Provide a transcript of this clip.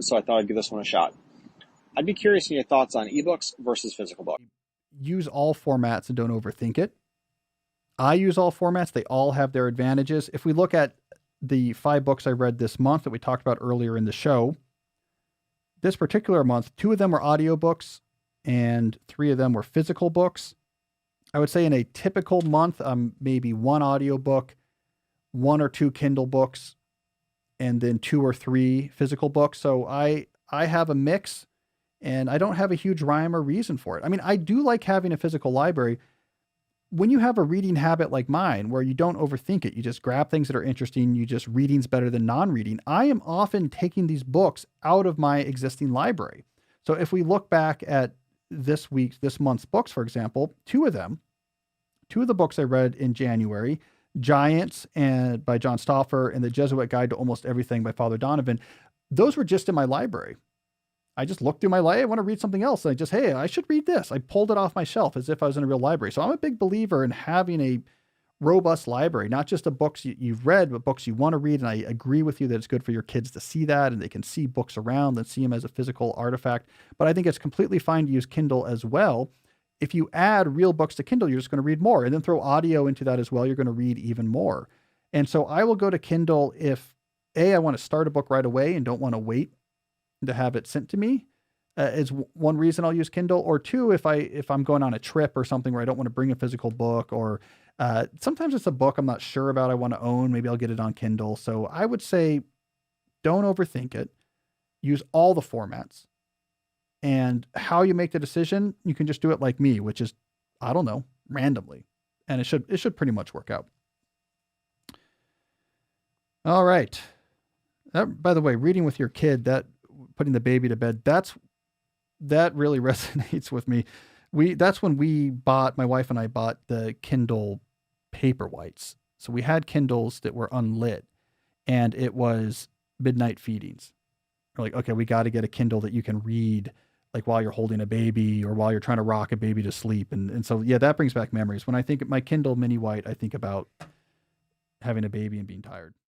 so I thought I'd give this one a shot. I'd be curious in your thoughts on ebooks versus physical books. Use all formats and don't overthink it. I use all formats. They all have their advantages. If we look at the 5 books I read this month that we talked about earlier in the show, this particular month, 2 of them were audiobooks and 3 of them were physical books. I would say in a typical month, maybe 1 audiobook, 1 or 2 Kindle books, and then 2 or 3 physical books. So I have a mix, and I don't have a huge rhyme or reason for it. I mean, I do like having a physical library. When you have a reading habit like mine, where you don't overthink it, you just grab things that are interesting, you just reading's better than non-reading. I am often taking these books out of my existing library. So if we look back at this month's books, for example, 2 of the books I read in January, Giants and by John Stauffer and The Jesuit Guide to Almost Everything by Father Donovan, those were just in my library. I just looked through my library. I want to read something else. And hey, I should read this. I pulled it off my shelf as if I was in a real library. So I'm a big believer in having a robust library, not just the books you've read, but books you want to read. And I agree with you that it's good for your kids to see that and they can see books around and see them as a physical artifact. But I think it's completely fine to use Kindle as well. If you add real books to Kindle, you're just going to read more, and then throw audio into that as well. You're going to read even more. And so I will go to Kindle if I want to start a book right away and don't want to wait to have it sent to me, is one reason I'll use Kindle. Or 2, if I'm going on a trip or something where I don't want to bring a physical book, or sometimes it's a book I'm not sure about I want to own. Maybe I'll get it on Kindle. So I would say don't overthink it. Use all the formats. And how you make the decision, you can just do it like me, which is, I don't know, randomly. And it should pretty much work out. All right. By the way, reading with your kid, putting the baby to bed, that really resonates with me. That's when my wife and I bought the Kindle Paperwhites. So we had Kindles that were unlit, and it was midnight feedings. We're like, okay, we got to get a Kindle that you can read like while you're holding a baby or while you're trying to rock a baby to sleep. And so, yeah, that brings back memories. When I think of my Kindle Mini White, I think about having a baby and being tired.